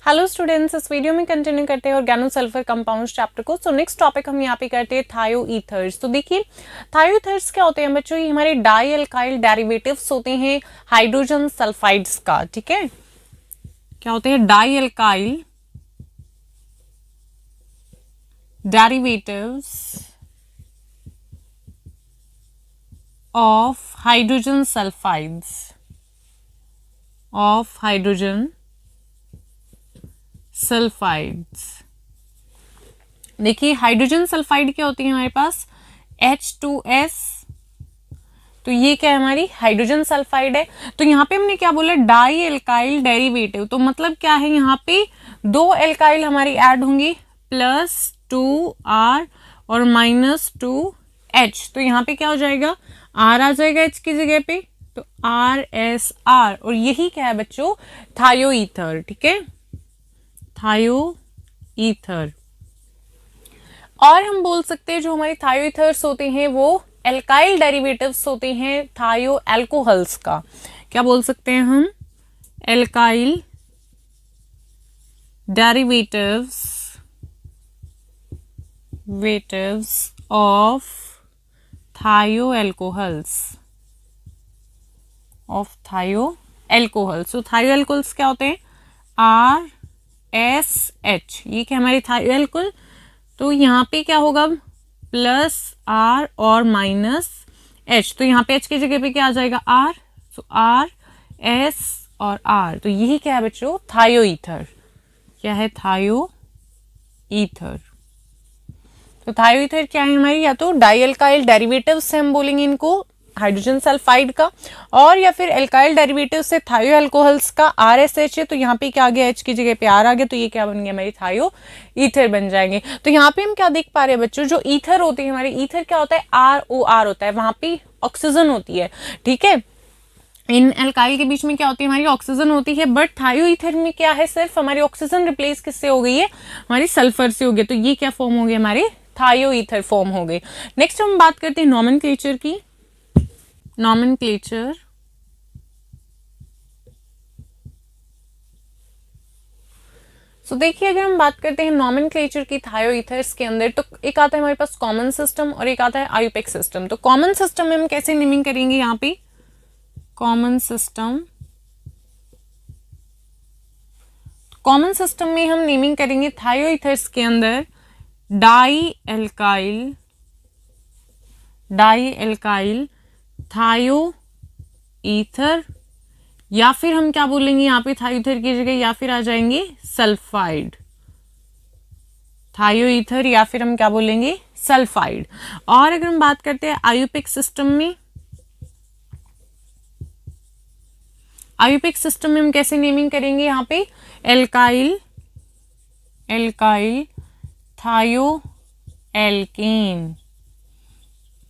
Hello students, इस video में continue करते हैं ऑर्गेनोसल्फर कंपाउंड्स चैप्टर को। सो नेक्स्ट टॉपिक हम यहाँ पे करते हैं थायो ईथर्स। तो देखिए थायो ईथर्स क्या होते हैं बच्चों, ये हमारे डाई एल्काइल डेरिवेटिव्स होते हैं हाइड्रोजन सल्फाइड्स का। ठीक है, क्या होते हैं? Di alkyl derivatives of hydrogen sulphides sulphides. देखिए हाइड्रोजन सल्फाइड क्या होती है हमारे पास? H2S। तो ये क्या है? हमारी हाइड्रोजन सल्फाइड है। तो यहाँ पे हमने क्या बोला? Di alkyl derivative. तो मतलब क्या है? यहाँ पे दो एल्काइल हमारी ऐड होंगी, +2R और -2H। तो यहाँ पे क्या हो जाएगा? R आ जाएगा H की जगह पे, तो RSR। और यही क्या है बच्चों? थायो ईथर। ठीक है, थायो ईथर। और हम बोल सकते हैं जो हमारे थायो ईथर्स होते हैं वो एल्काइल डेरिवेटिव्स होते हैं थायो एल्कोहल्स का। क्या बोल सकते हैं हम? एल्काइल डेरिवेटिव्स ऑफ थायो एल्कोहल्स तो थायो एल्कोहल्स क्या होते हैं? RSH। ये क्या हमारे थायो एल्कोहल? तो यहाँ पे क्या होगा? +R और -H। तो यहाँ पे H की जगह पे क्या आ जाएगा? R। तो RS और R। तो यही क्या है बच्चों? थायो ईथर। क्या है? थायो ईथर। तो थायो ईथर क्या है हमारी? या तो डाई एल्काइल डेरिवेटिव से हम बोलेंगे इनको हाइड्रोजन सल्फाइड का, और या फिर एल्काइल डेरिवेटिव से थायो एल्कोहल्स का RSH है। तो यहाँ पे क्या आ गया? H की जगह पे R आ गया। तो ये क्या बन गया? हमारी थायो ईथर बन जाएंगे। तो यहाँ पे हम क्या देख पा रहे हैं बच्चों? जो ईथर होते हैं हमारे, ईथर क्या होता है? ROR होता है, वहां पे ऑक्सीजन होती है। ठीक है, इन एल्काइल के बीच में क्या होती है? हमारी ऑक्सीजन होती है। बट थायो ईथर में क्या है? सिर्फ हमारी ऑक्सीजन रिप्लेस किससे हो गई है? हमारी सल्फर से हो गई। तो ये क्या फॉर्म हो गए? हमारे थायो ईथर फॉर्म हो गए। नेक्स्ट हम बात करते हैं नॉमेनक्लेचर की। नॉमेनक्लेचर देखिए अगर हम बात करते हैं नॉमेनक्लेचर की थायो ईथर्स के अंदर, तो एक आता है हमारे पास कॉमन सिस्टम और एक आता है आयुपेक सिस्टम। तो कॉमन सिस्टम में हम कैसे नेमिंग करेंगे? यहाँ पे कॉमन सिस्टम में हम नेमिंग करेंगे थायो ईथर्स के अंदर डाई एल्काइल थायो ईथर, या फिर हम क्या बोलेंगे यहाँ पे थायो ईथर की जगह? या फिर आ जाएंगे सल्फाइड। थायो ईथर या फिर हम क्या बोलेंगे? सल्फाइड। और अगर हम बात करते हैं आयुपेक सिस्टम में, आयुपेक सिस्टम में हम कैसे नेमिंग करेंगे? यहाँ पे एल्काइल थायो एल्केन,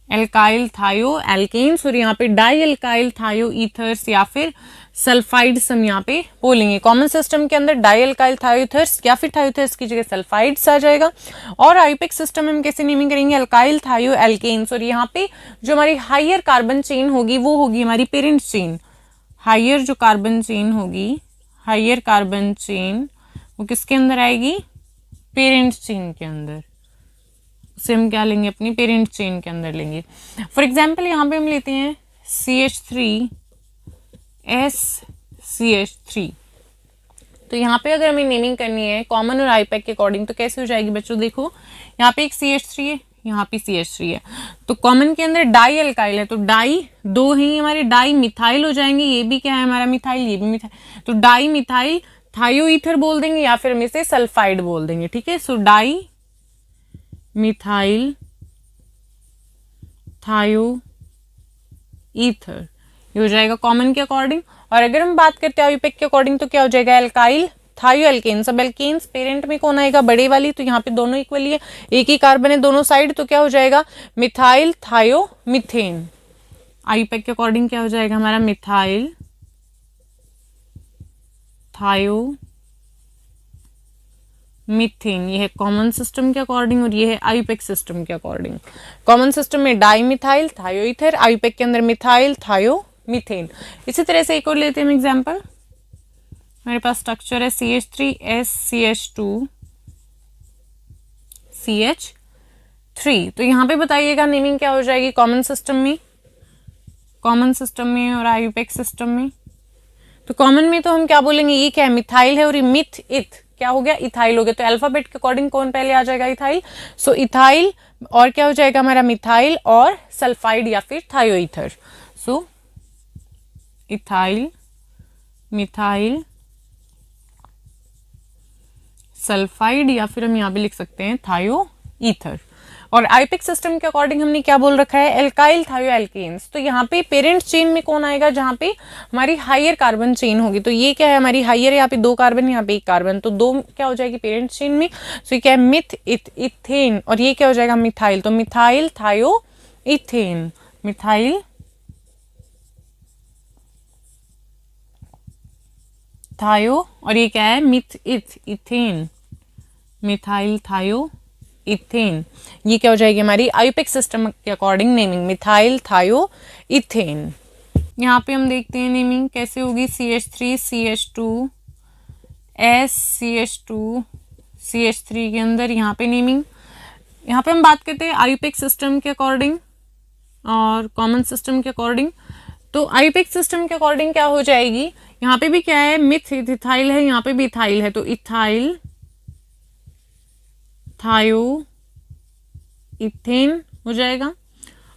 एल्काइल थायो एल्केन्स। और यहाँ पे डाई एल्काइल थायो ईथर्स या फिर सल्फाइड्स हम यहाँ पे बोलेंगे। कॉमन सिस्टम के अंदर डाई एल्काइल थायो ईथर्स या फिर थायो ईथर्स की जगह सल्फाइड्स आ जाएगा। और आयुपेक सिस्टम में हम कैसे नेमिंग करेंगे? एल्काइल थायो एल्केन्स। और यहाँ पे जो हमारी हायर कार्बन चेन होगी वो होगी हमारी पेरेंट चेन। हायर जो कार्बन चेन होगी, हायर कार्बन चेन वो किसके अंदर आएगी? पेरेंट चेन के अंदर। उसे हम क्या लेंगे? अपनी पेरेंट चेन के अंदर लेंगे। फॉर एग्जाम्पल यहाँ पे हम लेते हैं CH3SCH3। तो यहाँ पे अगर हमें नेमिंग करनी है कॉमन और आयुपेक के अकॉर्डिंग तो कैसे हो जाएगी बच्चों? देखो यहाँ पे एक CH3 है, यहाँ पे CH3 है। तो कॉमन के अंदर डाई एल्काइल है, तो डाई दो ही हमारे डाई मिथाइल हो जाएंगे। ये भी क्या है हमारा? मिथाइल, ये भी मिथाइल। तो डाई मिथाइल थायो ईथर बोल देंगे या फिर हम इसे सल्फाइड बोल देंगे। ठीक है, सो डाई मिथाइल थायो ईथर, ये हो जाएगा कॉमन के अकॉर्डिंग। और अगर हम बात करते हैं आयुपेक के अकॉर्डिंग तो क्या हो जाएगा? एल्काइल थायो एल्केन्स। अब एल्केन्स पेरेंट में कौन आएगा? बड़े वाली। तो यहाँ पे दोनों इक्वली है, एक ही कार्बन है दोनों साइड। तो क्या हो जाएगा? मिथाइल थायो मीथेन। आयुपेक के अकॉर्डिंग क्या हो जाएगा हमारा? मिथाइल थायो मीथेन। ये है कॉमन सिस्टम के अकॉर्डिंग और ये है आयुपेक सिस्टम के अकॉर्डिंग। कॉमन सिस्टम में डाई मिथाइल थायो ईथर, आयुपेक के अंदर मिथाइल थायो मीथेन। इसी तरह से एक और लेते हैं हम एग्जांपल। मेरे पास स्ट्रक्चर है CH3SCH2CH3। तो यहाँ पे बताइएगा नेमिंग क्या हो जाएगी कॉमन सिस्टम में और आयुपेक्स सिस्टम में। तो कॉमन में तो हम क्या बोलेंगे, ये क्या है, मिथाइल है, और ये मिथ इथ क्या हो गया, इथाइल हो गया। तो अल्फाबेट के अकॉर्डिंग कौन पहले आ जाएगा, इथाइल। सो इथाइल और क्या हो जाएगा हमारा, मिथाइल और सल्फाइड या फिर थायोईथर। सो इथाइल, मिथाइल, सल्फाइड या फिर हम यहाँ पे लिख सकते हैं थायोईथर। और आयुपेक्स सिस्टम के अकॉर्डिंग हमने क्या बोल रखा है, एल्काइल थायोएल्केन्स। तो यहाँ पे पेरेंट चेन में कौन आएगा, जहाँ पे हमारी हायर कार्बन चेन होगी। तो ये क्या है हमारी हायर, यहाँ पे 2 कार्बन, यहाँ पे 1 कार्बन, तो 2 क्या हो जाएगी पेरेंट चेन में। तो ये क्या है, मिथ इथेन, और ये क्या हो जाएगा मिथाइल। तो मिथाइल थायो इथेन, मिथाइल थायो, और ये क्या है मिथ इथेन, मिथाइल थायो इथेन। ये क्या हो जाएगी हमारी आयुपेक्स सिस्टम के अकॉर्डिंग नेमिंग, मिथाइल थायो इथेन। यहाँ पे हम देखते हैं नेमिंग कैसे होगी, CH3CH2 SCH2 CH3 के अंदर यहाँ पे नेमिंग। यहाँ पे हम बात करते हैं आयुपेक्स सिस्टम के अकॉर्डिंग और कॉमन सिस्टम के अकॉर्डिंग। तो आयुपेक्स सिस्टम के अकॉर्डिंग क्या हो जाएगी, यहाँ पे भी क्या है मिथ इथाइल है, यहाँ पे भी इथाइल है, तो इथाइल थायो इथेन हो जाएगा।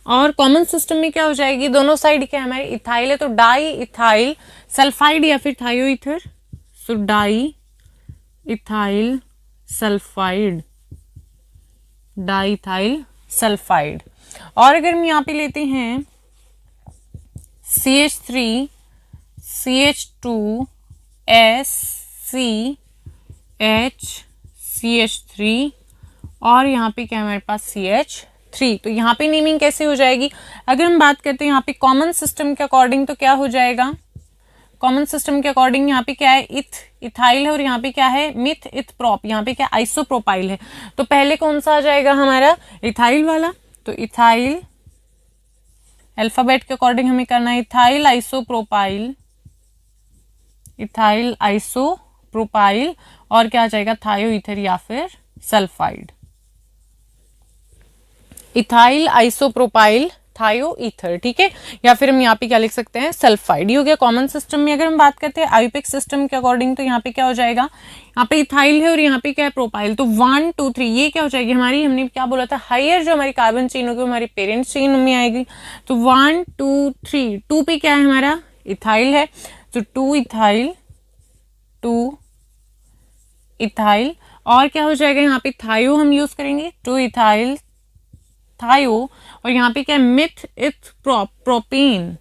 और कॉमन सिस्टम में क्या हो जाएगी, दोनों साइड क्या है हमारे इथाइल है, तो डाई इथाइल सल्फाइड या फिर thioether. So diethyl sulphide, diethyl sulphide. और अगर हम यहाँ पे लेते हैं CH3 CH2 SCH CH3 और यहाँ पे क्या है हमारे पास CH3। तो यहाँ पे नेमिंग कैसे हो जाएगी, अगर हम बात करते हैं यहाँ पे कॉमन सिस्टम के अकॉर्डिंग, तो क्या हो जाएगा, कॉमन सिस्टम के अकॉर्डिंग यहाँ पे क्या है इथाइल है, और यहाँ पे क्या है मिथ इथ प्रॉप, यहाँ पे क्या आइसोप्रोपाइल है। तो पहले कौन सा आ जाएगा हमारा, इथाइल वाला। तो इथाइल अल्फाबेट के अकॉर्डिंग हमें करना है इथाइल आइसोप्रोपाइल, इथाइल आइसोप्रोपाइल, और क्या आ जाएगा थायोईथर या फिर सल्फाइड, इथाइल आइसोप्रोपाइल थायोईथर, ठीक है। या फिर हम यहाँ पे क्या लिख सकते हैं, सल्फाइड। ये हो गया कॉमन सिस्टम में। अगर हम बात करते हैं आयुपेक्स सिस्टम के अकॉर्डिंग, तो यहाँ पे क्या हो जाएगा, यहाँ पे इथाइल है और यहाँ पे क्या है प्रोपाइल। तो 1 2 3 ये क्या हो जाएगी हमारी, हमने क्या बोला था, हायर जो हमारी कार्बन चेन होगी हमारी पेरेंट चेन में आएगी। तो 1 2 3, 2 पे क्या है हमारा इथाइल है, तो 2 इथाइल, 2 इथाइल, और क्या हो जाएगा यहाँ पे थायो हम यूज करेंगे, 2 इथाइल थायो, और यहाँ पे क्या है मिथ इथ प्रोपेन,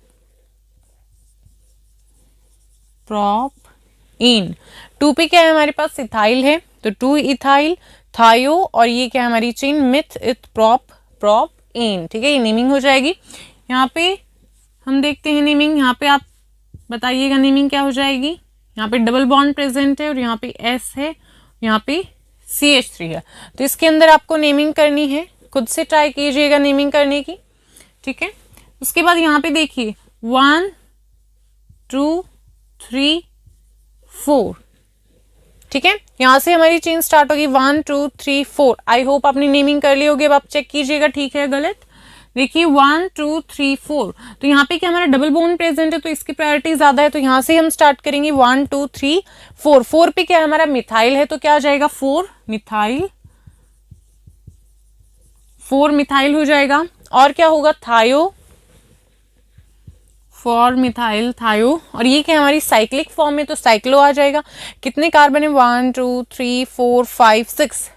प्रोपीन। 2 पे क्या है हमारे पास इथाइल है, तो 2 इथाइल थायो, और ये क्या है हमारी चेन मिथ इथ प्रोपीन, ठीक है। ये नेमिंग हो जाएगी। यहाँ पे हम देखते हैं नेमिंग, यहाँ पे आप बताइएगा नेमिंग क्या हो जाएगी। यहाँ पे डबल बॉन्ड प्रेजेंट है और यहाँ पे S है, यहाँ पे CH3 है। तो इसके अंदर आपको नेमिंग करनी है, खुद से ट्राई कीजिएगा नेमिंग करने की, ठीक है। उसके बाद यहाँ पे देखिए 1 2 3 4, ठीक है। यहाँ से हमारी चेन स्टार्ट होगी 1 2 3 4। आई होप आपने नेमिंग कर ली होगी। अब आप चेक कीजिएगा ठीक है गलत। देखिए 1 2 3 4, तो यहाँ पे क्या हमारा डबल बॉन्ड प्रेजेंट है, तो इसकी प्रायोरिटी ज्यादा है, तो यहाँ से हम स्टार्ट करेंगे 1 2 3 4। 4 पे क्या हमारा मिथाइल है, तो क्या आ जाएगा 4 मिथाइल, 4 मिथाइल हो जाएगा। और क्या होगा थायो, 4 मिथाइल थायो, और ये क्या हमारी साइक्लिक फॉर्म में, तो साइक्लो आ जाएगा। कितने कार्बन है 1 2 3 4 5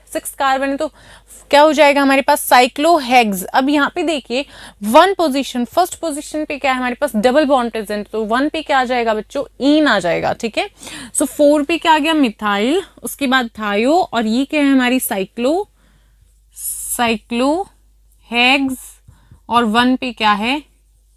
6 कार्बन है, तो क्या हो जाएगा हमारे पास साइक्लोहेक्स। अब यहाँ पे देखिए 1 पोजीशन, फर्स्ट पोजीशन पे क्या है हमारे पास डबल बॉन्ड प्रेजेंट, तो 1 पे क्या आ जाएगा बच्चों ईन आ जाएगा, ठीक है। सो 4 पे क्या आ गया मिथाइल, उसके बाद थायो, और ये क्या है हमारी साइक्लोहेक्स, और 1 पे क्या है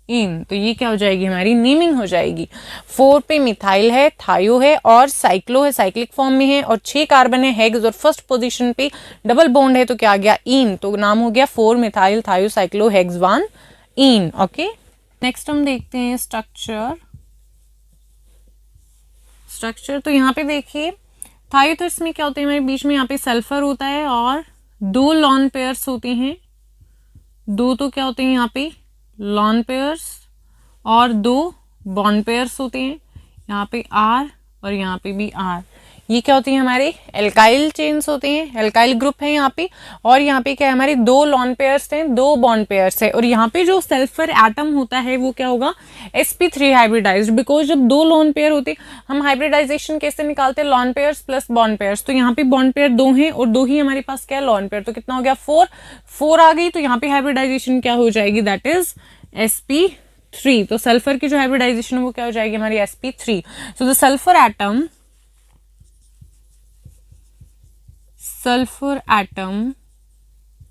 इन, तो ये क्या हो जाएगी हमारी नेमिंग हो जाएगी। 4 पे मिथाइल है, थायो है और साइक्लो है, साइक्लिक फॉर्म में है, और 6 कार्बन है हेक्स, और फर्स्ट पोजीशन पे डबल बॉन्ड है, तो क्या आ गया इन, तो नाम हो गया 4 मिथाइल थायो साइक्लो हेक्स 1 इन, ओके। नेक्स्ट हम देखते हैं स्ट्रक्चर। तो यहाँ पे देखिए थायोथर्स में क्या होते हैं हमारे बीच में, यहाँ पे सल्फर होता है और 2 लॉन पेयर्स होते हैं, 2 तो क्या होते हैं यहाँ पे लॉन पेयर्स और 2 बॉन्ड पेयर्स होते हैं, यहाँ पे R और यहाँ पे भी R। ये क्या होती है हमारे एल्काइल चेन्स होते हैं, एल्काइल ग्रुप है यहाँ पे। और यहाँ पे क्या है हमारे 2 लॉन पेयर्स हैं, 2 बॉन्ड पेयर्स है। और यहाँ पे जो सल्फर एटम होता है वो क्या होगा sp3 हाइब्रिडाइज्ड, बिकॉज जब 2 लॉन पेयर होते हम हाइब्रिडाइजेशन कैसे निकालते हैं, lawn pairs plus bond pairs. तो यहाँ पे बॉन्ड पेयर 2 हैं और 2 ही हमारे पास क्या है लॉन पेयर, तो कितना हो गया 4 आ गई। तो यहाँ पे हाइब्रिडाइजेशन क्या हो जाएगी, दैट इज sp3। तो सल्फर की जो हाइब्रिडाइजेशन है वो क्या हो जाएगी हमारी sp3। So the sulphur atom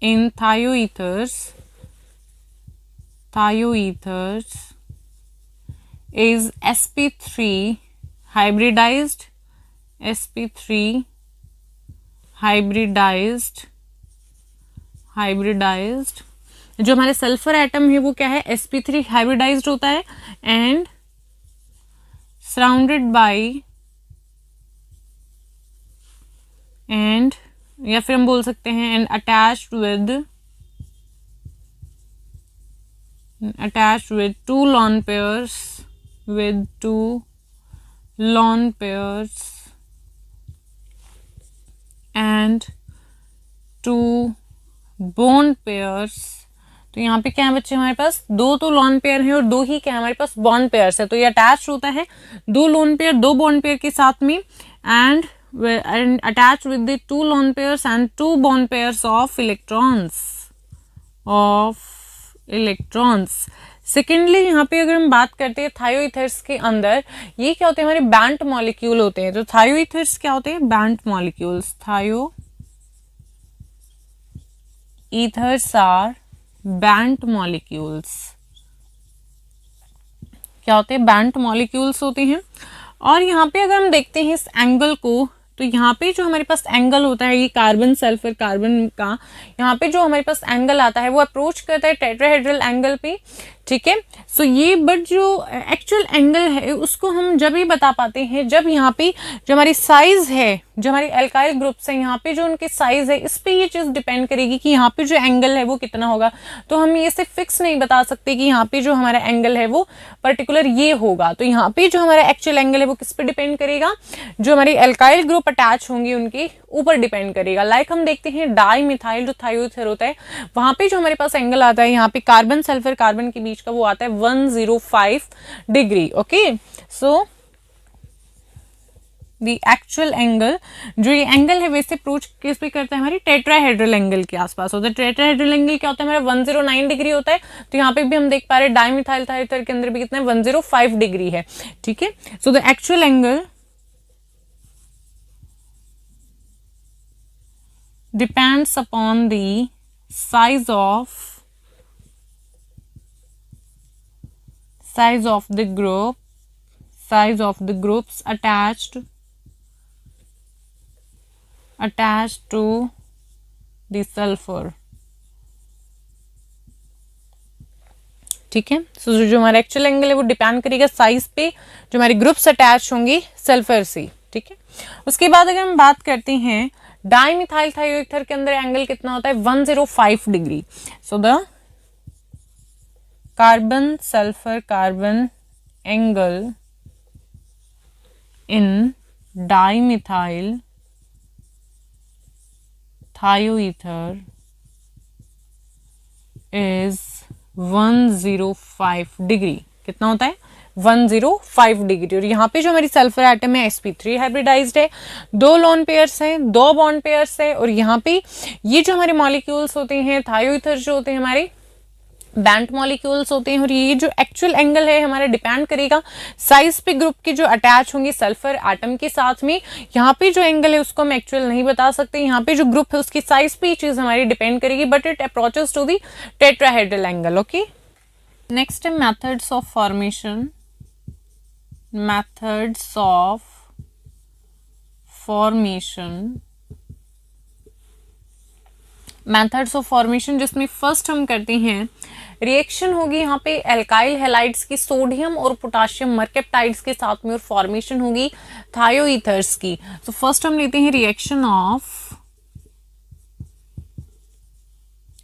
in thioethers is sp3 hybridized, जो हमारे सल्फर एटम है वो क्या है sp3 हाइब्रिडाइज्ड होता है एंड सराउंडेड बाय एंड, या फिर हम बोल सकते हैं and attached with 2 lawn pairs, and 2 bond pairs. तो यहाँ पे क्या है बच्चे हमारे पास 2 तो लॉन पेयर है और 2 ही क्या है हमारे पास बॉन्ड पेयर्स है। तो ये अटैच होता है 2 लॉन पेयर 2 बॉन्ड पेयर के साथ में and attached with the 2 lone pairs and 2 bond pairs of electrons। Secondly यहाँ पे अगर हम बात करते हैं थायोईथर्स के अंदर ये क्या होते हैं हमारे बैंड मॉलिक्यूल होते हैं। तो थायोईथर्स क्या होते हैं bent molecules, thioethers are bent molecules. क्या होते हैं बैंड मॉलिक्यूल्स होते हैं। और यहाँ पे अगर हम देखते हैं इस एंगल को, तो यहाँ पे जो हमारे पास एंगल होता है ये कार्बन सल्फर कार्बन का, यहाँ पे जो हमारे पास एंगल आता है वो अप्रोच करता है टेट्राहेड्रल एंगल पे, ठीक है। सो ये बट जो एक्चुअल एंगल है उसको हम जब ही बता पाते हैं जब यहाँ पे जो हमारी साइज है, जो हमारी एल्काइल ग्रुप्स है यहाँ पे जो उनकी साइज है इस पे ये चीज़ डिपेंड करेगी कि यहाँ पे जो एंगल है वो कितना होगा। तो हम ये से फिक्स नहीं बता सकते कि यहाँ पे जो हमारा एंगल है वो पर्टिकुलर ये होगा। तो यहाँ पे जो हमारा एक्चुअल एंगल है वो किस पे डिपेंड करेगा, जो हमारी एल्काइल ग्रुप अटैच होंगी उनके ऊपर डिपेंड करेगा। लाइक हम देखते हैं डाई मिथाइल जो थायोईथर होता है वहां पे जो हमारे पास एंगल आता है यहाँ पे कार्बन सल्फर कार्बन के बीच का वो आता है 105 degree. Okay, so the actual angle, जो ये एंगल है वैसे अप्रोच किस पे करता है हमारी टेट्राहेड्रल एंगल के आसपास होता है। टेट्राहेड्रल एंगल क्या होता है हमारा 109 डिग्री होता है। तो यहाँ पे भी हम देख पा रहे हैं डाईमिथाइल थायोईथर के अंदर भी कितना है 105 डिग्री है, ठीक है। So the actual angle depends upon the size of the groups attached to the sulfur, ठीक है। सो जो हमारा एक्चुअल एंगल है वो डिपेंड करेगा साइज पे जो हमारे ग्रुप्स अटैच होंगे सल्फर से, ठीक है। उसके बाद अगर हम बात करते हैं डाईमिथाइल थायोईथर के अंदर एंगल कितना होता है 105 degree. So the carbon sulphur carbon angle in dimethyl थायोईथर is 105 degree. कितना होता है 105 डिग्री। और यहाँ पे जो हमारी सल्फर एटम है sp3 हाइब्रिडाइज्ड है, 2 लोन पेयर्स हैं, 2 बॉन्ड पेयर्स है। और यहाँ पे ये जो हमारे मॉलिक्यूल्स होते हैं थायोईथर जो होते हैं हमारे बैंड मॉलिक्यूल्स होते हैं। और ये जो एक्चुअल एंगल है हमारा डिपेंड करेगा साइज पे ग्रुप के जो अटैच होंगे सल्फर एटम के साथ में। यहाँ पे जो एंगल है उसको हम एक्चुअल नहीं बता सकते, यहाँ पे जो ग्रुप है उसकी साइज पे ये चीज हमारी डिपेंड करेगी, but it approaches to the tetrahedral angle. Okay, next है methods of formation. methods of formation जिसमें फर्स्ट हम करते हैं रिएक्शन होगी यहाँ पे एल्काइल हैलाइड्स की सोडियम और पोटाशियम मरकेप्टाइड्स के साथ में और फॉर्मेशन होगी थायोईथर्स की। तो फर्स्ट हम लेते हैं reaction of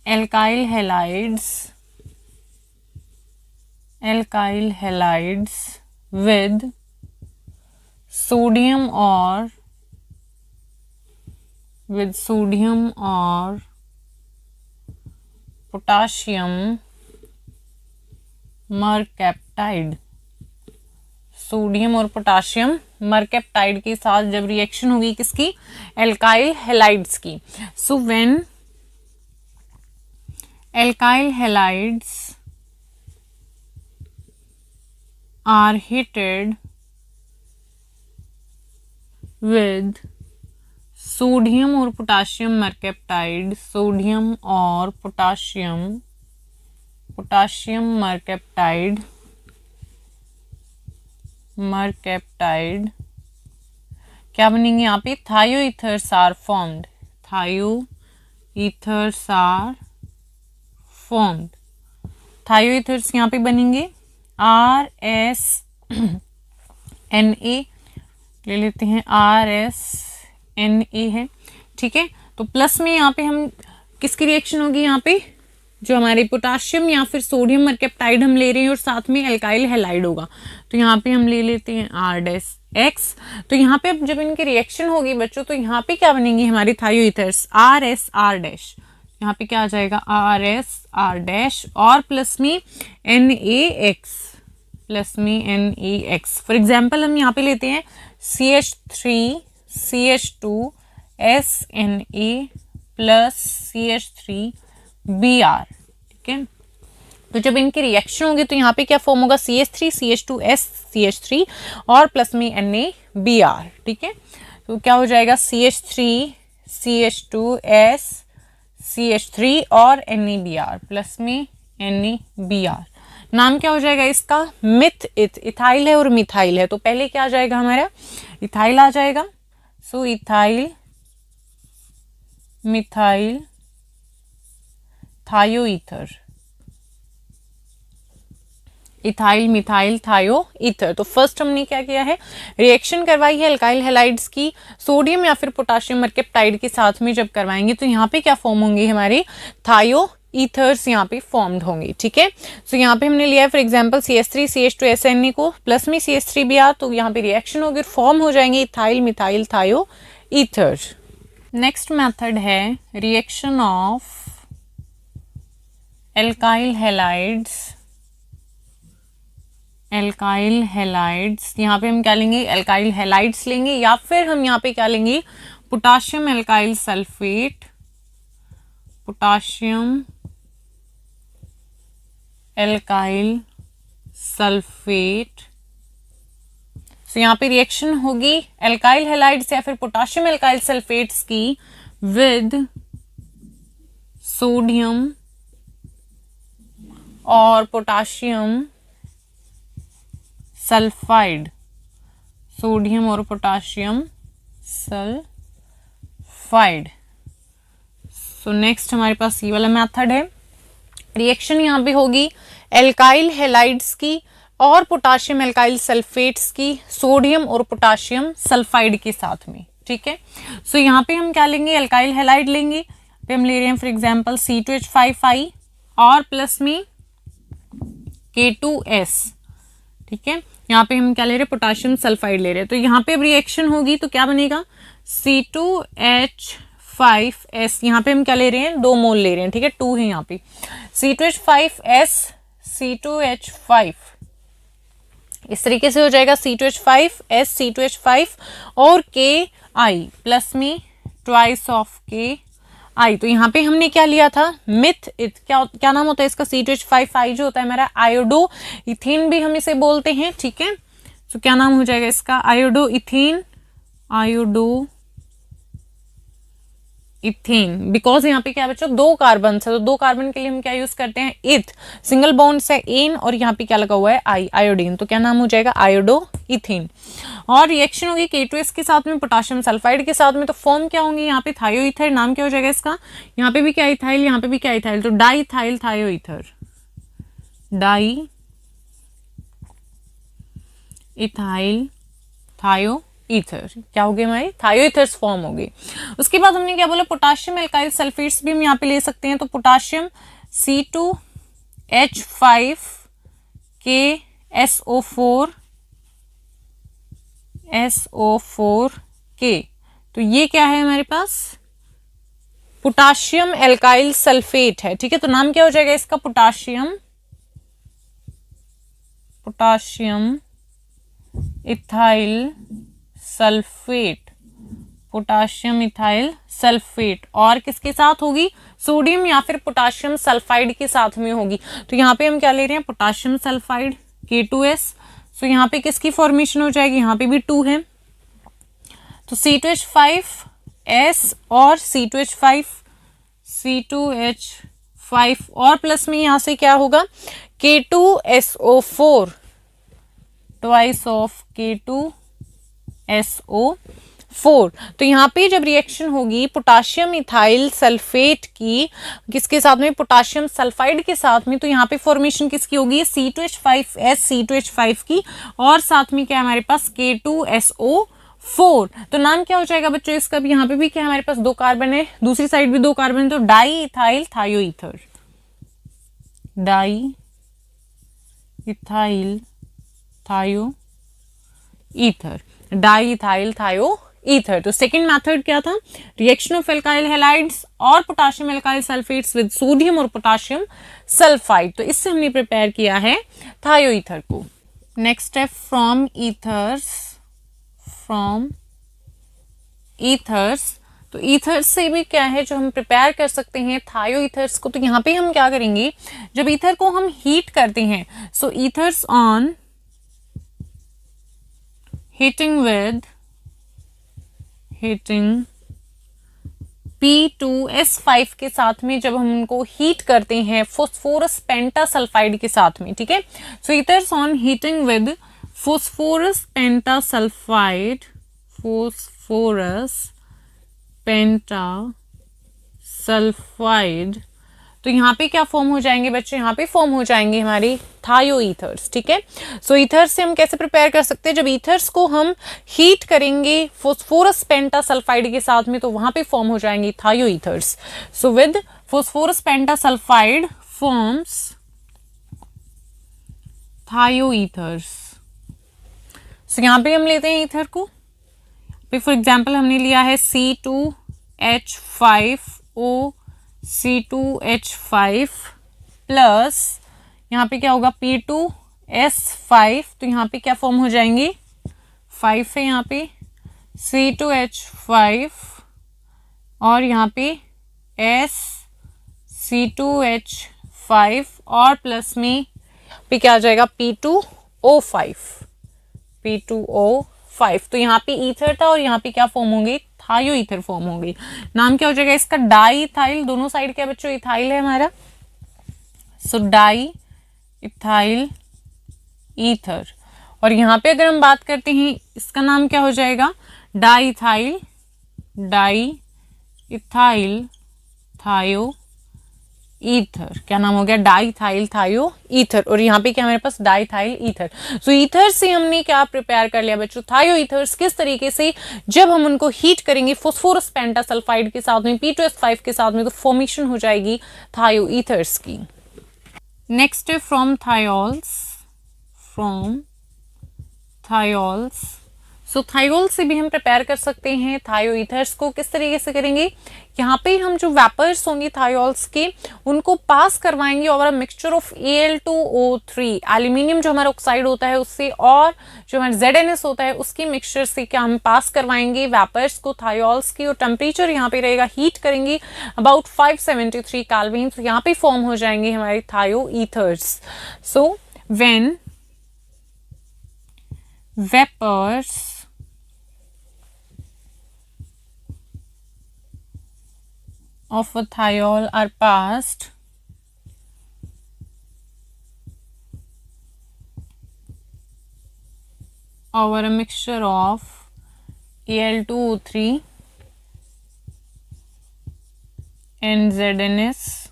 alkyl halides with sodium और पोटाशियम मरकेप्टाइड, सोडियम और पोटाशियम मरकेप्टाइड के साथ जब रिएक्शन होगी किसकी, एल्काइल हैलाइड्स की। So when alkyl halides are heated with sodium और पोटाशियम मरकेप्टाइड, सोडियम और पोटाशियम मरकेप्टाइड क्या बनेंगे यहाँ पे, थायोईथर्स आर फॉर्म्ड, थायोईथर्स यहाँ पे बनेंगे RSNA ले लेते हैं, RSNA है, ठीक है। तो प्लस में यहाँ पे हम किसकी रिएक्शन होगी, यहाँ पे जो हमारे पोटाशियम या फिर सोडियम मरकेप्टाइड हम ले रहे हैं और साथ में एल्काइल हैलाइड होगा, तो यहाँ पे हम ले लेते हैं R-X। तो यहाँ पे अब जब इनकी रिएक्शन होगी बच्चों, तो यहाँ पे क्या बनेंगी हमारी थायोईथर्स, RS-R-, यहाँ पे क्या आ जाएगा RS-R- और प्लस में NaX, फॉर एग्जाम्पल हम यहाँ पे लेते हैं CH3CH2SNA प्लस CH3Br, ठीक है। तो जब इनकी रिएक्शन होगी तो यहाँ पे क्या फॉर्म होगा, CH3CH2SCH3 और प्लस में NaBr, ठीक है। तो क्या हो जाएगा CH3CH2SCH3 और NaBr प्लस में NaBr। नाम क्या हो जाएगा इसका, इथाइल है और मिथाइल है, तो पहले क्या आ जाएगा हमारा, इथाइल आ जाएगा। So ethyl methyl thioether, ethyl methyl thioether. तो फर्स्ट हमने क्या किया है, रिएक्शन करवाई है एल्काइल हैलाइड्स की सोडियम या फिर पोटाशियम मरकेप्टाइड के साथ में जब करवाएंगे तो यहाँ पे क्या फॉर्म होंगे, हमारे थायोईथर्स यहाँ पे फॉर्म्ड होंगे, ठीक है। सो यहाँ पे हमने लिया है फॉर एग्जांपल CH3CH2SNA को प्लस में CH3Br, तो यहाँ पे रिएक्शन होगी, फॉर्म हो जाएंगे इथाइल मिथाइल थायोईथर। नेक्स्ट मेथड है रिएक्शन ऑफ एल्काइल हैलाइड्स, यहाँ पे हम क्या लेंगे, एल्काइल हैलाइड्स लेंगे या फिर हम यहाँ पे क्या लेंगे, potassium alkyl sulphate, potassium alkyl sulphate. तो यहाँ पे रिएक्शन होगी एल्काइल हैलाइड्स या फिर पोटाशियम एल्काइल सल्फेट्स की विद सोडियम और पोटाशियम सल्फाइड, सोडियम और पोटाशियम सल्फाइड। सो नेक्स्ट हमारे पास ये वाला मेथड है, रिएक्शन यहाँ पे होगी एल्काइल हैलाइड्स की और पोटाशियम एल्काइल सल्फेट्स की सोडियम और पोटाशियम सल्फाइड के साथ में, ठीक है। सो यहाँ पे हम क्या लेंगे, एल्काइल हैलाइड लेंगे, पे हम ले रहे हैं फॉर एग्जांपल C2H5I और प्लस में K2S, ठीक है। यहाँ पे हम क्या ले रहे हैं, पोटाशियम सल्फाइड ले रहे हैं। तो यहाँ पे अब रिएक्शन होगी तो क्या बनेगा, C2H5S, यहाँ पे हम क्या ले रहे हैं, 2 मोल ले रहे हैं, ठीक है, 2 है यहाँ पे, C2H5S C2H5, इस तरीके से हो जाएगा C2H5S C2H5 और KI प्लस में ट्वाइस ऑफ KI। तो यहाँ पे हमने क्या लिया था, क्या नाम होता है इसका, C2H5I जो होता है हमारा आयोडो इथेन भी हम इसे बोलते हैं, ठीक है। तो क्या नाम हो जाएगा इसका, आयोडो इथेन, बिकॉज यहाँ पे क्या बच्चों 2 कार्बन है, तो 2 कार्बन के लिए हम क्या यूज करते हैं, इथ, सिंगल बॉन्ड से एन और यहाँ पे क्या लगा हुआ है आयोडीन, तो क्या नाम हो जाएगा आयोडो इथेन। और रिएक्शन होगी K2S के साथ में पोटाशियम सल्फाइड के साथ में, तो फॉर्म क्या होंगे यहाँ पे थायोईथर, नाम क्या हो जाएगा इसका, यहाँ पे भी क्या इथाइल, यहाँ पे भी क्या इथाइल, तो डाइथाइल थायोईथर, डाई इथाइल थायो ईथर, क्या होगी हमारी थायो ईथर्स फॉर्म होगी। उसके बाद हमने क्या बोला, पोटाशियम एल्काइल सल्फेट्स भी हम यहाँ पे ले सकते हैं, तो पोटाशियम C2H5 SO4 तो ये क्या है हमारे पास, पोटाशियम एल्काइल सल्फेट है, ठीक है। तो नाम क्या हो जाएगा इसका, potassium ethyl sulphate, potassium ethyl sulphate, और किसके साथ होगी, सोडियम या फिर पोटाशियम सल्फाइड के साथ में होगी। तो यहाँ पे हम क्या ले रहे हैं, पोटाशियम सल्फाइड K2S। सो यहाँ पे किसकी फॉर्मेशन हो जाएगी, यहाँ पे भी 2 है, तो C2H5S और C2H5 और प्लस में यहाँ से क्या होगा, K2SO4 ट्वाइस ऑफ K2SO4। तो यहाँ पे जब रिएक्शन होगी पोटाशियम इथाइल सल्फेट की किसके साथ में, पोटाशियम सल्फाइड के साथ में, तो यहाँ पे फॉर्मेशन किसकी होगी, C2H5S C2H5 की, और साथ में क्या हमारे पास K2SO4। तो नाम क्या हो जाएगा बच्चों इसका भी, यहाँ पे भी क्या हमारे पास 2 कार्बन है, दूसरी साइड भी 2 कार्बन है, तो डाई इथाइल थायो ईथर, डाई इथाइल थायो ईथर, डाई इथाइल थायो ईथर। तो सेकंड मेथड क्या था, रिएक्शन ऑफ एल्काइल हैलाइड्स और potassium alkyl sulphates with sodium और पोटाशियम सल्फाइड, तो इससे हमने प्रिपेयर किया है थायो ईथर को। नेक्स्ट है फ्रॉम ईथर्स, तो ईथर्स से भी क्या है जो हम प्रिपेयर कर सकते हैं थायो ईथर्स को। तो यहाँ पे हम क्या करेंगे, जब ईथर को हम हीट करते हैं, सो ईथर्स ऑन हीटिंग P2S5 के साथ में जब हम उनको हीट करते हैं फॉस्फोरस पेंटासल्फाइड के साथ में, ठीक है। So ethers on heating with phosphorus pentasulphide, तो यहाँ पे क्या फॉर्म हो जाएंगे बच्चे, यहाँ पे फॉर्म हो जाएंगे हमारी थायो ईथर्स, ठीक है। सो ईथर्स से हम कैसे प्रिपेयर कर सकते हैं, जब ईथर्स को हम हीट करेंगे फॉस्फोरस पेंटासल्फाइड के साथ में, तो वहां पे फॉर्म हो जाएंगे थायो ethers. So with phosphorus pentasulphide forms थायो ईथर्स। सो यहाँ पे हम लेते हैं ईथर को, फॉर एग्जाम्पल हमने लिया है C2H5O C2H5 प्लस यहाँ पे क्या होगा P2S5, तो यहाँ पे क्या फॉर्म हो जाएंगे, 5 है यहाँ पे C2H5 और यहाँ पे C2H5 और प्लस में पे क्या आ जाएगा P2O5, तो यहाँ पे ईथर था और यहाँ पे क्या फॉर्म होंगे, थायो ईथर फॉर्म होंगे। नाम क्या हो जाएगा इसका, डाई इथाइल, दोनों साइड क्या बच्चों इथाइल है हमारा, सो डाई इथाइल ईथर। और यहाँ पे अगर हम बात करते हैं इसका नाम क्या हो जाएगा, डाई इथाइल थायो ईथर, क्या नाम हो गया, डाइथाइल थायो ईथर। और यहाँ पे क्या हमारे पास डाइथाइल ईथर। सो ईथर से हमने क्या प्रिपेयर कर लिया बच्चों, थायो ईथर्स, किस तरीके से जब हम उनको हीट करेंगे फॉस्फोरस पेंटासल्फाइड के साथ में P2S5 के साथ में, तो फॉर्मेशन हो जाएगी थायो ईथर्स की। नेक्स्ट है फ्रॉम थायोल्स। सो थायोल से भी हम प्रिपेयर कर सकते हैं थायो ईथर्स को। किस तरीके से करेंगे, यहाँ पे हम जो वेपर्स होंगे थायोल्स के उनको पास करवाएंगे और मिक्सचर ऑफ Al2O3, एल्यूमिनियम जो हमारा ऑक्साइड होता है उससे, और जो हमारा ZnS होता है उसकी मिक्सचर से क्या हम पास करवाएंगे वेपर्स को थायोल्स की। और टेम्परेचर यहाँ पे रहेगा, हीट करेंगे अबाउट 573 केल्विन, तो यहाँ पे फॉर्म हो जाएंगे हमारे thio ethers. So when vapours of a thiol are passed over a mixture of Al2O3 and ZnS,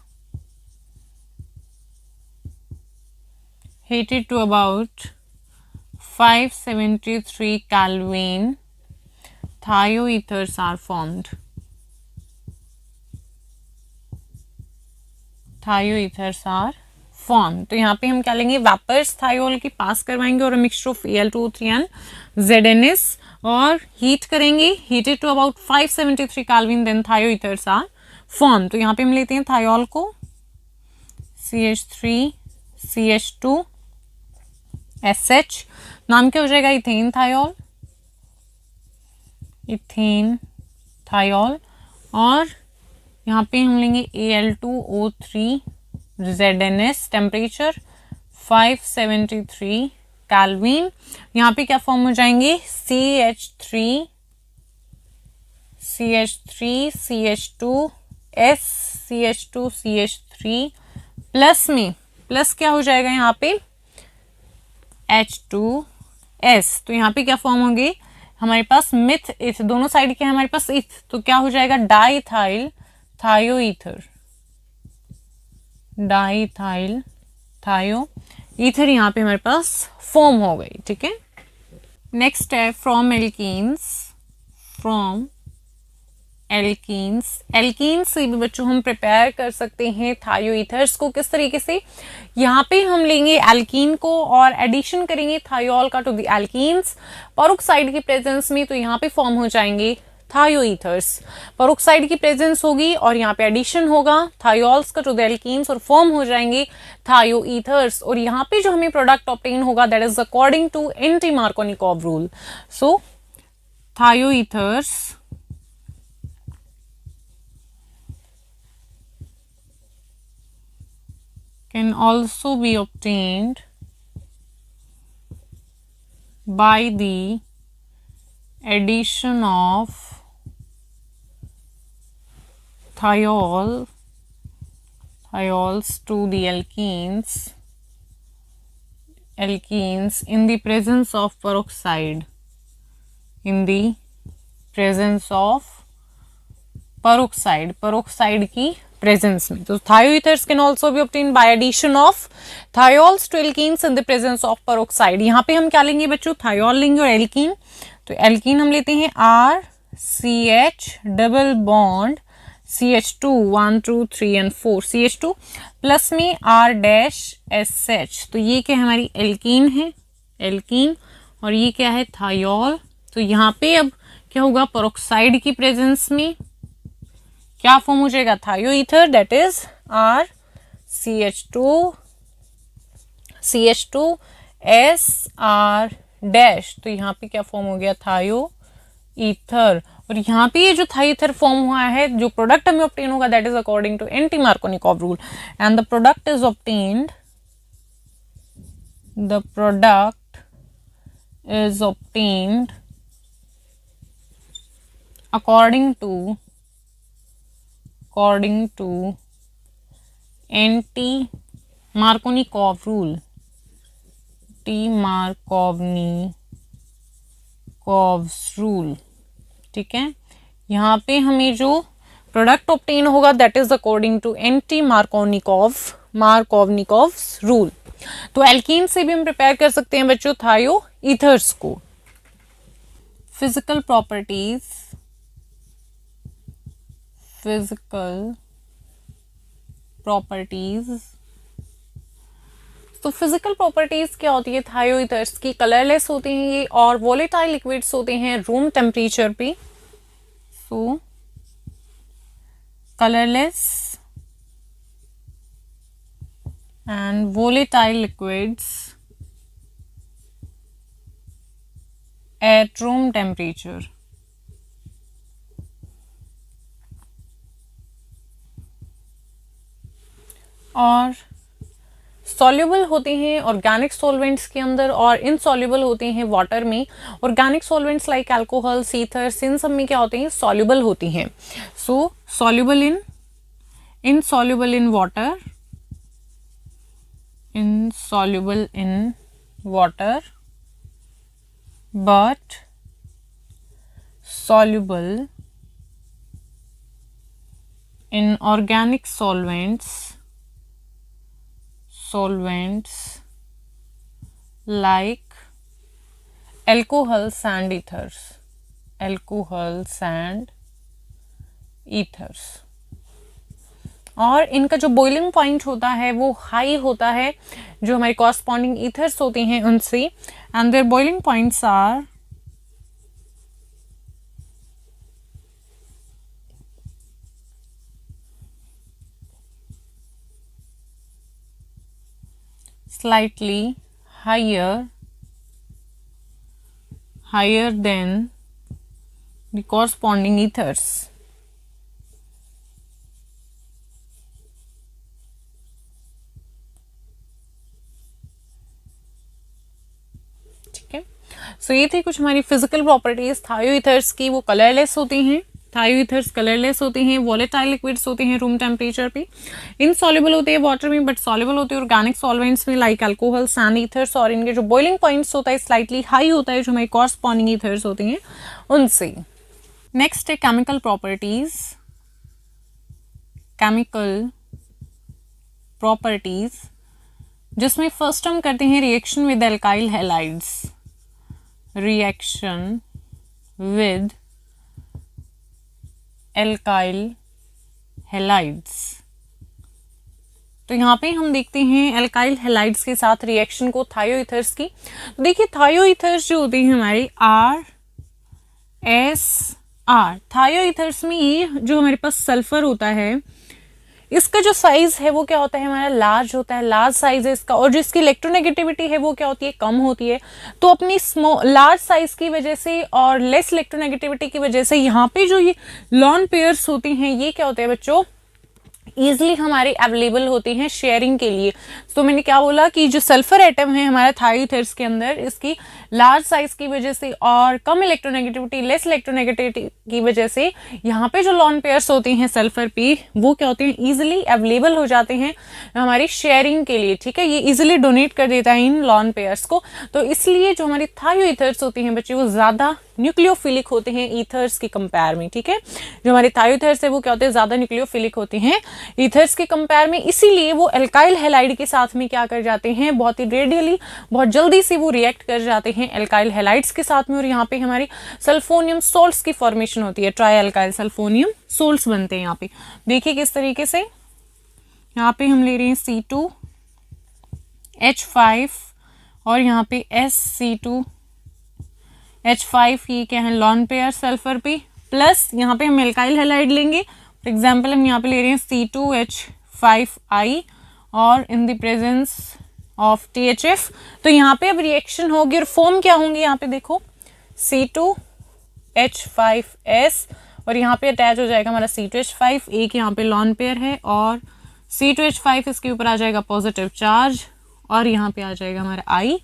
heated to about 573 Kelvin, thioethers are formed. Thioethers are formed. तो यहाँ पे हम क्या लेंगे, वेपर्स थायोल की पास करवाएंगे और mixture of Al2O3 and ZnS और हीट करेंगे, heated to about 573 kelvin, then thioethers are form. तो यहाँ पे हम लेते हैं थायोल को, CH3 CH2 SH, नाम क्या हो जाएगा, इथेन थायोल, इथेन थायोल. और यहाँ पे हम लेंगे Al2O3 ZnS, टेम्परेचर 573 केल्विन. यहाँ पे क्या फॉर्म हो जाएंगे, CH3 CH2 S CH2 CH3 plus में प्लस क्या हो जाएगा यहाँ पे H2S. तो यहाँ पे क्या फॉर्म होंगे हमारे पास, मिथ इथ, दोनों साइड के हमारे पास इथ, तो क्या हो जाएगा, डाइथाइल थायोईथर, डाइथाइल थायोईथर यहाँ पे हमारे पास फॉर्म हो गई. ठीक है, नेक्स्ट है from alkenes. From alkenes, alkenes से भी बच्चों हम प्रिपेयर कर सकते हैं थायोईथर्स को. किस तरीके से, यहाँ पे हम लेंगे एल्कीन को और एडिशन करेंगे थायोल का टू द एल्कीन्स पेरोक्साइड की प्रेजेंस में. तो यहाँ पे फॉर्म हो जाएंगे थायोईथर्स, पेरोक्साइड की प्रेजेंस होगी और यहाँ पे एडिशन होगा थायोल्स का टू द एल्कीन्स और फॉर्म हो जाएंगे थायोईथर्स. और यहाँ पे जो हमें प्रोडक्ट ऑब्टेन होगा that is according to anti Markovnikov rule. So thioethers can also be obtained by the addition of thiols to the alkenes in the presence of peroxide, in the presence of peroxide की presence में. तो thioethers can also be obtain by addition of thiols to alkenes in the presence of peroxide. यहाँ पे हम क्या लेंगे बच्चों, thiol लेंगे और एल्कीन. तो एल्कीन हम लेते हैं RCH double bond CH2 1 2 3 and 4 CH2 plus में R-SH. तो ये क्या हमारी एल्कीन है, एल्कीन, और ये क्या है थायोल. तो यहाँ पे अब क्या होगा, पेरोक्साइड की प्रेजेंस में क्या फॉर्म हो जाएगा, थायोईथर, दैट इज RCH2SR डैश. तो यहाँ पे क्या फॉर्म हो गया, थायोईथर. और यहाँ पे ये जो थायोईथर फॉर्म हुआ है, जो प्रोडक्ट हमें ऑब्टेन होगा that is according to anti Markovnikov rule and the product is obtained, the product is obtained according to anti-Markovnikov rule, Markovnikov's rule. ठीक है, यहाँ पे हमें जो प्रोडक्ट ऑब्टेन होगा that is according to anti Markovnikov's rule. तो alkene से भी हम प्रिपेयर कर सकते हैं बच्चों थायोईथर्स को. फिजिकल प्रॉपर्टीज, तो फिजिकल प्रॉपर्टीज क्या होती है थायोईथर्स की, कलरलेस होते हैं ये और वोलेटाइल लिक्विड्स होते हैं रूम टेम्परेचर पे. So colourless and volatile liquids at room temperature. और सॉल्युबल होते हैं ऑर्गेनिक सॉल्वेंट्स के अंदर और इनसॉल्युबल होते हैं वाटर में. Organic solvents like alcohol, ethers, इन सब में क्या होते हैं, सॉल्युबल होती हैं. So soluble in, insoluble in water, insoluble in water but soluble in organic solvents like alcohol sand ethers, alcohol sand ethers। और इनका जो बॉइलिंग पॉइंट होता है वो हाई होता है जो हमारे कॉरस्पॉन्डिंग ईथर्स होते हैं उनसे, and their boiling points are slightly higher than the corresponding ethers। ठीक है, सो ये थी कुछ हमारी फिजिकल प्रॉपर्टीज थायो ईथर्स की। वो कलरलेस होती हैं, थायो ईथर्स कलरलेस होते हैं, वॉलेटाइल लिक्विड्स होते हैं रूम टेम्परेचर पे, इनसॉल्युबल होते हैं वाटर में बट सॉल्युबल होते हैं ऑर्गेनिक सॉल्वेंट्स में लाइक अल्कोहल सैंड ईथर्स, और इनके जो बॉइलिंग पॉइंट्स होता है स्लाइटली हाई होता है जो हमारे कॉरस्पॉन्डिंग ईथर्स होते हैं उनसे। नेक्स्ट है केमिकल प्रॉपर्टीज। केमिकल प्रॉपर्टीज जिसमें फर्स्ट हम करते हैं reaction with alkyl halides, reaction with alkyl halides. तो यहाँ पे हम देखते हैं एल्काइल हैलाइड्स के साथ रिएक्शन को थायो ईथर्स की। तो देखिए थायो ईथर्स जो होते हैं हमारे RSR, थायो ईथर्स में ये जो हमारे पास सल्फर होता है इसका जो साइज है वो क्या होता है हमारा लार्ज होता है, लार्ज साइज है इसका, और जो इसकी इलेक्ट्रोनेगेटिविटी है वो क्या होती है कम होती है। तो अपनी लार्ज साइज की वजह से और लेस इलेक्ट्रोनेगेटिविटी की वजह से यहाँ पे जो ये लॉन पेयर्स होती हैं ये क्या होते हैं बच्चों ईजिली हमारे अवेलेबल होते हैं शेयरिंग के लिए। तो मैंने क्या बोला कि जो सल्फर एटम है हमारा थायो ईथर्स के अंदर इसकी लार्ज साइज की वजह से और कम इलेक्ट्रोनेगेटिविटी लेस इलेक्ट्रोनेगेटिविटी की वजह से यहाँ पे जो लॉन पेयर्स होते हैं सल्फर पे वो क्या होते हैं ईजिली अवेलेबल हो जाते हैं हमारी शेयरिंग के लिए। ठीक है, ये ईजिली डोनेट कर देता है इन लॉन पेयर्स को। तो इसलिए जो हमारी थायो ईथर्स होती हैं बच्चे वो ज्यादा न्यूक्लियोफिलिक होते हैं ईथर्स के कंपेयर में। ठीक है, जो हमारे थायो ईथर्स है वो क्या होते हैं ज्यादा न्यूक्लियोफिलिक होते हैं ईथर्स के कंपेयर में, इसीलिए वो एल्काइल हैलाइड के साथ में क्या कर जाते हैं बहुत ही रेडियली बहुत जल्दी से वो रिएक्ट कर जाते हैं एल्काइल हैलाइड्स के साथ में, और यहाँ पे हमारी सल्फोनियम सोल्ट्स की फॉर्मेशन होती है, ट्राई एल्काइल सल्फोनियम सोल्ट्स बनते हैं। यहाँ पे देखिए किस तरीके से, यहाँ पे हम ले रहे हैं C2H5 और यहाँ पे SC2H5, ये क्या है लॉन पेयर सल्फर पे, प्लस यहाँ पे हम एल्काइल हैलाइड लेंगे। फॉर एग्जाम्पल हम यहाँ पे ले रहे हैं C2H5I और इन द प्रेजेंस ऑफ THF। तो यहाँ पे अब रिएक्शन होगी और फॉर्म क्या होंगे यहाँ पे देखो C2H5S और यहाँ पे अटैच हो जाएगा हमारा C2H5, एक यहाँ पे लॉन पेयर है और C2H5 इसके ऊपर आ जाएगा पॉजिटिव चार्ज और यहाँ पे आ जाएगा हमारा I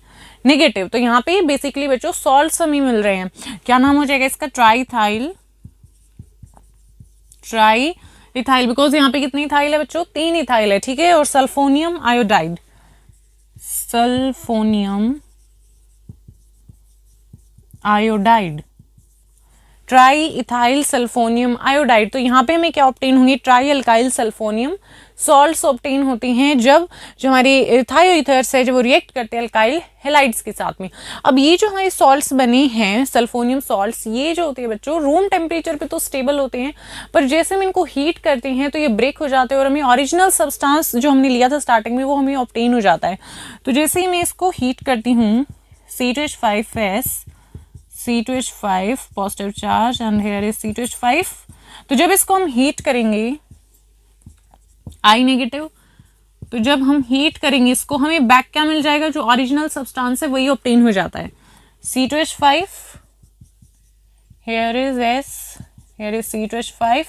नेगेटिव। तो यहाँ पे बेसिकली बच्चों सॉल्ट्स हमें मिल रहे हैं, क्या नाम हो जाएगा इसका ट्राई इथाइल, बिकॉज यहाँ पे कितनी इथाइल है बच्चों 3 इथाइल है। ठीक है, और सल्फोनियम iodide, सल्फोनियम iodide, try ethyl सल्फोनियम iodide. तो यहाँ पे हमें क्या ऑब्टेन होंगे ट्राई अल्काइल सल्फोनियम सॉल्ट्स ऑब्टेन होती हैं जब जो हमारी थायो ईथर्स है जब वो रिएक्ट करते हैं अल्काइल हैलाइड्स के साथ में। अब ये जो हमारे सॉल्ट्स बने हैं सल्फोनियम सॉल्ट्स, ये जो होते हैं बच्चों रूम टेम्परेचर पे तो स्टेबल होते हैं, पर जैसे हम इनको हीट करते हैं तो ये ब्रेक हो जाते हैं और हमें ओरिजिनल सब्सटेंस जो हमने लिया था स्टार्टिंग में वो हमें ऑब्टेन हो जाता है। तो जैसे ही मैं इसको हीट करती हूँ C2H5S, C2H5 positive charge and here is C2H5, तो जब इसको हम हीट करेंगे I नेगेटिव, तो जब हम हीट करेंगे इसको हमें बैक क्या मिल जाएगा जो ओरिजिनल सब्सटेंस है वही ऑब्टेन हो जाता है C2H5, here is S, here is C2H5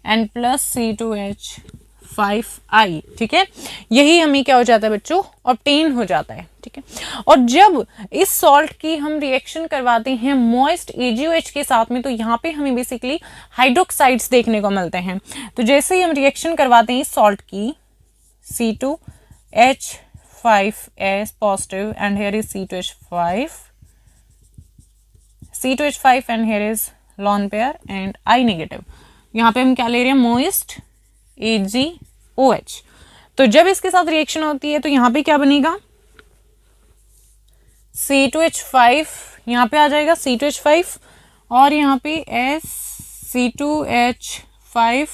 and plus C2H5I। ठीक है, यही हमें क्या हो जाता है बच्चों ऑब्टेन हो जाता है। ठीक है, और जब इस सॉल्ट की हम रिएक्शन करवाते हैं मॉइस्ट AgOH के साथ में तो यहाँ पे हमें बेसिकली हाइड्रोक्साइड्स देखने को मिलते हैं। तो जैसे ही हम रिएक्शन करवाते हैं इस सॉल्ट की C2H5S positive and here is C2H5 and here is lone pair and I negative, यहाँ पे हम क्या ले रहे हैं मॉइस्ट AgOH। तो जब इसके साथ रिएक्शन होती है तो यहाँ पे क्या बनेगा C2H5 यहाँ पे आ जाएगा C2H5 और यहाँ पे C2H5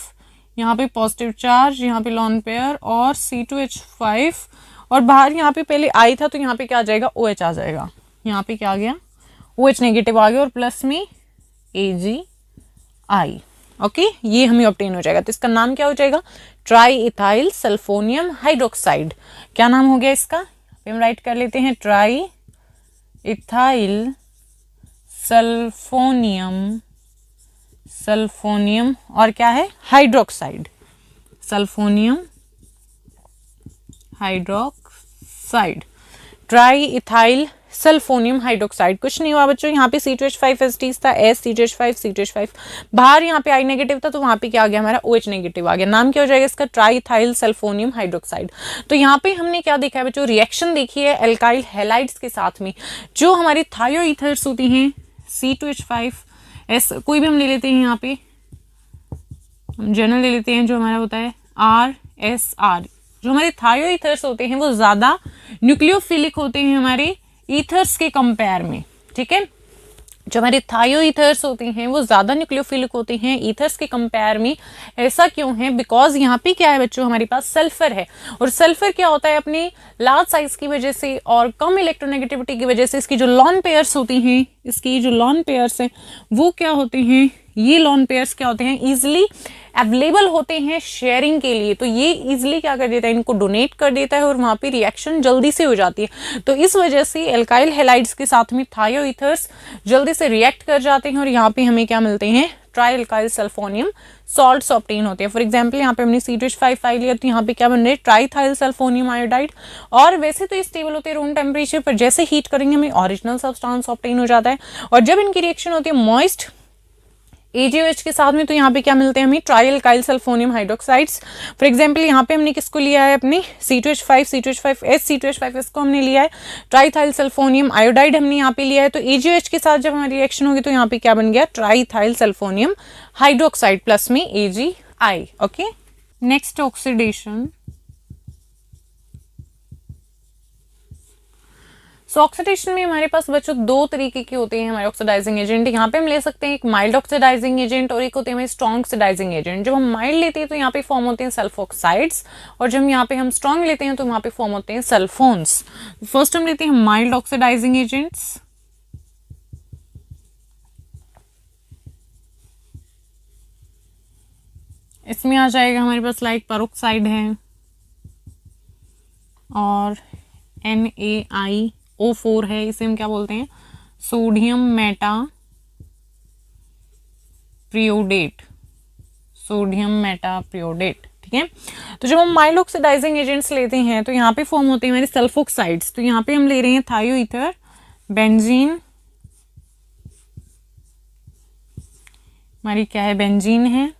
यहाँ पे पॉजिटिव चार्ज, यहाँ पे लॉन पेयर और C2H5 और बाहर यहाँ पे पहले I था तो यहाँ पे क्या आ जाएगा OH आ जाएगा, यहाँ पे क्या आ गया OH नेगेटिव आ गया और प्लस में AgI। ओके, ये हमें ऑब्टेन हो जाएगा। तो इसका नाम क्या हो जाएगा, ट्राई इथाइल सल्फोनियम हाइड्रोक्साइड। क्या नाम हो गया इसका, हम राइट कर लेते हैं ट्राई इथाइल सल्फोनियम और क्या है hydroxide, सल्फोनियम hydroxide, try ethyl सल्फोनियम hydroxide. कुछ नहीं हुआ बच्चों, यहाँ पे C2H5 एस्टीज था, C2H5 बाहर यहाँ पे I नेगेटिव था तो वहाँ पे क्या आ गया हमारा OH नेगेटिव आ गया। नाम क्या हो जाएगा इसका, ट्राई इथाइल सल्फोनियम हाइड्रोक्साइड। तो यहाँ पे हमने क्या देखा है बच्चों, रिएक्शन देखी है एल्काइल हैलाइड्स के साथ में। जो हमारी थायो ईथर्स होती हैं C2H5 कोई भी हम ले लेते हैं, यहाँ पे हम जनरल ले लेते हैं जो हमारा होता है RSR। जो हमारे थायो ईथर्स होते हैं वो ज़्यादा न्यूक्लियोफिलिक होते हैं हमारे ईथर्स के कंपेयर में, ठीक है। जो हमारे थायो ईथर्स होते हैं वो ज़्यादा न्यूक्लियोफिलिक होते हैं ईथर्स के कंपेयर में। ऐसा क्यों है, बिकॉज यहाँ पे क्या है बच्चों, हमारे पास सल्फर है और सल्फर क्या होता है अपने लार्ज साइज की वजह से और कम इलेक्ट्रोनेगेटिविटी की वजह से इसकी जो लॉन पेयर्स होती हैं, इसकी जो लॉन पेयर्स हैं वो क्या होते हैं, ये लॉन पेयर्स क्या होते हैं, ईजिली अवेलेबल होते हैं शेयरिंग के लिए। तो ये इजीली क्या कर देता है, इनको डोनेट कर देता है और वहाँ पे रिएक्शन जल्दी से हो जाती है। तो इस वजह से एल्काइल हैलाइड्स के साथ में थायो ईथर्स जल्दी से रिएक्ट कर जाते हैं और यहाँ पे हमें क्या मिलते हैं, ट्राई एल्काइल सल्फोनियम सॉल्ट्स ऑब्टेन होते हैं। फॉर एग्जांपल यहाँ पे हमने C2H5 लिया तो यहाँ पे क्या बन रहे हैं, ट्राईथाइल सल्फोनियम आयोडाइड। और वैसे तो स्टेबल होते हैं रूम टेम्परेचर पर, जैसे हीट करेंगे हमें ओरिजिनल सब्सटेंस ऑब्टेन हो जाता है। और जब इनकी रिएक्शन होती है मॉइस्ट AgOH के साथ में तो यहाँ पे क्या मिलते हैं हमें, try alkyl सल्फोनियम hydroxides. For example यहाँ पे हमने किसको लिया है, अपने C2H5S को हमने लिया है, ट्राईथाइल सल्फोनियम आयोडाइड हमने यहाँ पे लिया है। तो AgOH के साथ जब हमारी रिएक्शन होगी तो यहाँ पे क्या बन गया, ट्राईथाइल सल्फोनियम हाइड्रोक्साइड प्लस में AgI। Okay, next oxidation. सो ऑक्सीडेशन में हमारे पास बच्चों दो तरीके के होते हैं हमारे ऑक्सीडाइजिंग एजेंट। यहाँ पे हम ले सकते हैं एक माइल्ड ऑक्सीडाइजिंग एजेंट और एक होते हैं हमारे स्ट्रॉन्ग ऑक्सीडाइजिंग एजेंट। जब हम माइल्ड लेते हैं तो यहाँ पे फॉर्म होते हैं सल्फोक्साइड्स और जब यहाँ पे हम स्ट्रॉन्ग लेते हैं तो वहाँ पे फॉर्म होते हैं सल्फोन्स। फर्स्ट हम लेते हैं माइल्ड ऑक्सीडाइजिंग एजेंट्स। इसमें आ जाएगा हमारे पास लाइक पेरोक्साइड है और NaIO4 है, इसे हम क्या बोलते हैं, सोडियम मेटा प्रियोडेट, सोडियम मेटा प्रियोडेट। ठीक है, तो जब हम माइल्ड ऑक्सीडाइजिंग एजेंट्स लेते हैं तो यहाँ पे फॉर्म होते हैं हमारे सल्फोक्साइड्स। तो यहाँ पे हम ले रहे हैं थायो ईथर, बेंजीन, हमारी क्या है, बेंजीन है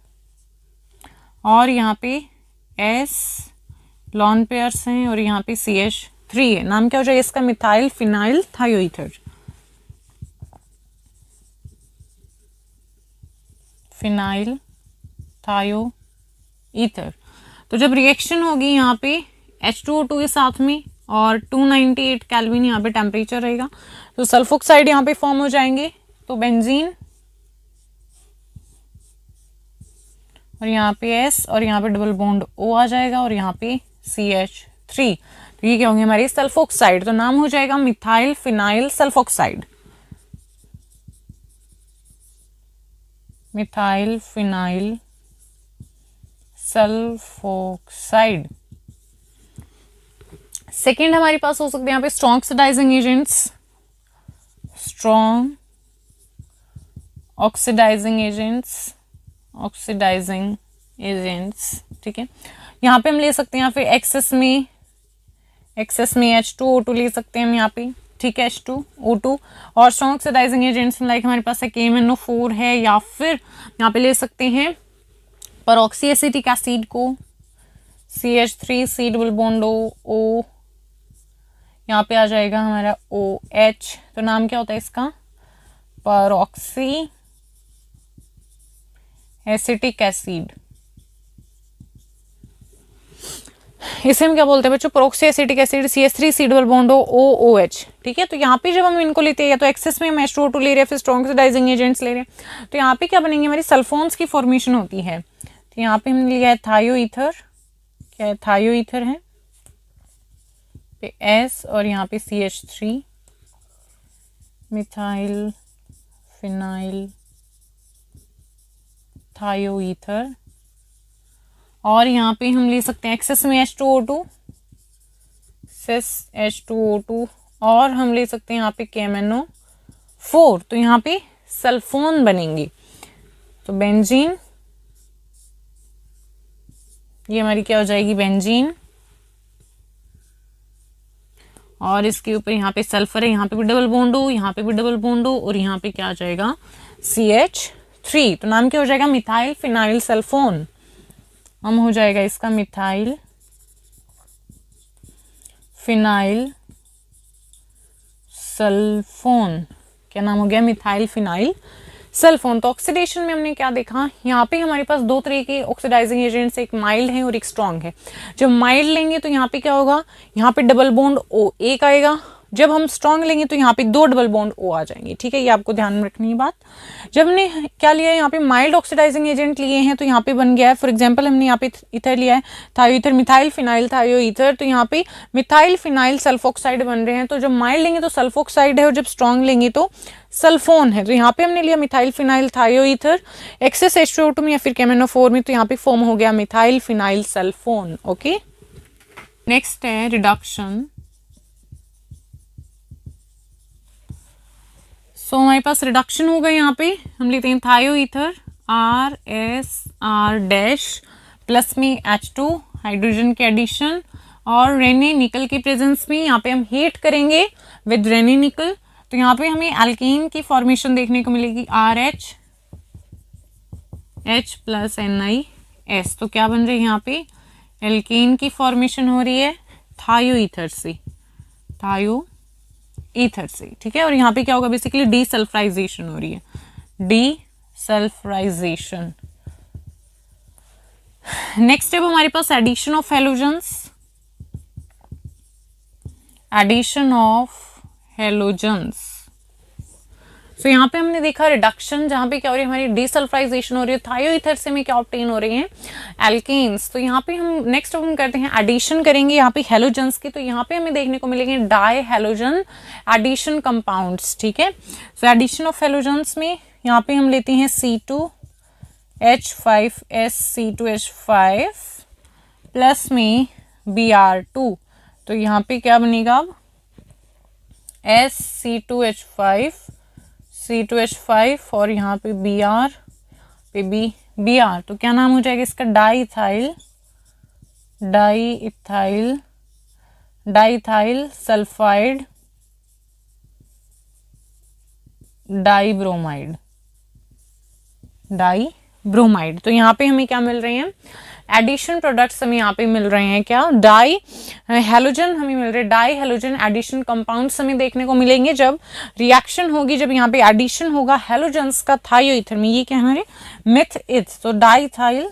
और यहाँ पे S लॉन पेयर्स हैं और यहाँ पे CH3 है। नाम क्या हो जाएगा इसका, मिथाइल फिनाइल थायोईथर, फिनाइल थायोईथर। तो जब रिएक्शन होगी यहाँ पे H2O2 के साथ में और 298 केल्विन यहाँ पे टेम्परेचर रहेगा तो सल्फोक्साइड यहाँ पे फॉर्म हो जाएंगे। तो बेंजीन और यहाँ पे S और यहाँ पे डबल बॉन्ड O आ जाएगा और यहाँ पे CH3। तो ये क्या होंगे हमारे सल्फोक्साइड। तो नाम हो जाएगा methyl phenyl sulphoxide, methyl phenyl sulphoxide. Second हमारे पास हो सकते हैं यहाँ पे strong oxidising agents, strong oxidising agents, oxidising agents. ठीक है, यहाँ पे हम ले सकते हैं यहाँ पे एक्सेस में H2O2 ले सकते हैं हम यहाँ पे, ठीक है, H2O2। और स्ट्रॉन्ग ऑक्सीडाइजिंग एजेंट्स लाइक हमारे पास KMnO4 है या फिर यहाँ पे ले सकते हैं परऑक्सी एसिटिक एसिड को, CH3 C double bond O, यहाँ पे आ जाएगा हमारा OH। तो नाम क्या होता है इसका, परऑक्सी एसिटिक एसिड। इसे हम क्या बोलते हैं बच्चों, peroxo acetic acid, CH3 double bond हो OOH, ठीक है। तो यहाँ पे जब हम इनको लेते हैं या तो एक्सेस में हम H2O2 ले रहे हैं, फिर स्ट्रॉन्ग ऑक्सीडाइजिंग एजेंट्स ले रहे हैं, तो यहाँ पे क्या बनेंगे, हमारी सल्फोन्स की फॉर्मेशन होती है। तो यहाँ पे हमने लिया है थायो ईथर, क्या है, थायो ईथर है, पे S और यहाँ पे CH3 मिथाइल फिनाइल थायो ईथर, और यहाँ पे हम ले सकते हैं एक्सेस में H2O2, सेस H2O2, और हम ले सकते हैं यहाँ पे KMnO4, तो यहाँ पे सल्फोन बनेंगी। तो बेंजीन, ये हमारी क्या हो जाएगी, बेंजीन, और इसके ऊपर यहाँ पे सल्फर है, यहाँ पे भी डबल बॉन्ड हो, यहाँ पे भी डबल बॉन्ड हो, और यहाँ पे क्या आ जाएगा, CH3, तो नाम क्या हो जाएगा, मिथाइल फिनाइल सल्फोन। हम हो जाएगा इसका मिथाइल फिनाइल सल्फोन, क्या नाम हो गया, मिथाइल फिनाइल सल्फोन। तो ऑक्सीडेशन में हमने क्या देखा, यहाँ पे हमारे पास दो तरह के ऑक्सीडाइजिंग एजेंट्स, एक माइल्ड है और एक स्ट्रॉन्ग है। जब माइल्ड लेंगे तो यहाँ पे क्या होगा, यहाँ पे डबल बॉन्ड O एक आएगा, जब हम स्ट्रॉन्ग लेंगे तो यहाँ पे दो डबल बॉन्ड O आ जाएंगे, ठीक है, ये आपको ध्यान में रखनी है बात। जब हमने क्या लिया है, यहाँ पे माइल्ड ऑक्सीडाइजिंग एजेंट लिए हैं, तो यहाँ पे बन गया है, फॉर एग्जांपल हमने यहाँ पे ईथर लिया है, थायो ईथर, मिथाइल फिनाइल थायो ईथर, तो यहाँ पे मिथाइल फिनाइल सल्फोक्साइड बन रहे हैं। तो जब माइल्ड लेंगे तो सल्फोक्साइड है, और जब स्ट्रॉन्ग लेंगे तो सल्फोन है। तो यहाँ पे हमने लिया मिथाइल फिनाइल थायो ईथर, एक्सेस H2O2 में या फिर KMnO4 में, तो यहाँ पे फॉर्म हो गया methyl phenyl sulphone. Okay, next है रिडक्शन। सो हमारे पास रिडक्शन होगा, यहाँ पे हम लेते हैं थायो ईथर RSR डैश प्लस में H2 हाइड्रोजन के एडिशन, और रेनी निकल के प्रेजेंस में यहाँ पे हम हीट करेंगे विद रेनी निकल, तो यहाँ पे हमें एल्कीन की फॉर्मेशन देखने को मिलेगी RH H प्लस NiS। तो क्या बन रही है, यहाँ पे एल्कीन की फॉर्मेशन हो रही है थायो ईथर से, थायो ईथर से, ठीक है। और यहाँ पे क्या होगा, बेसिकली डीसल्फराइजेशन हो रही है, डीसल्फराइजेशन। नेक्स्ट स्टेप हमारे पास addition of halogens, addition of halogens. So यहाँ पे हमने देखा रिडक्शन, जहाँ पे क्या हो रही है, हमारी डीसल्फराइजेशन हो रही है, थायो ईथर से में क्या ऑब्टेन हो रही है, एल्केन्स। तो यहाँ पे हम नेक्स्ट हम करते हैं एडिशन करेंगे यहाँ पे हेलोजेंस की, तो यहाँ पे हमें देखने को मिलेंगे डाई हेलोजन एडिशन कंपाउंड्स, ठीक है। सो एडिशन ऑफ हेलोजेंस में यहाँ पे हम लेते हैं C2H5S C2H5 प्लस में Br2, तो यहाँ पे क्या बनेगा अब C2H5 और यहाँ पे Br पे Br, तो क्या नाम हो जाएगा इसका, डाईइथाइल सल्फाइड डाईब्रोमाइड। तो यहाँ पे हमें क्या मिल रहे हैं, एडिशन प्रोडक्ट्स हमें यहाँ पे मिल रहे हैं, क्या डाई हेलोजन हमें मिल रहे हैं, डाई हेलोजन एडिशन कंपाउंड्स हमें देखने को मिलेंगे जब रिएक्शन होगी, जब यहाँ पे एडिशन होगा हेलोजेंस का थायो ईथर में, ये क्या है हमारे मिथ इथ, तो डाईइथाइल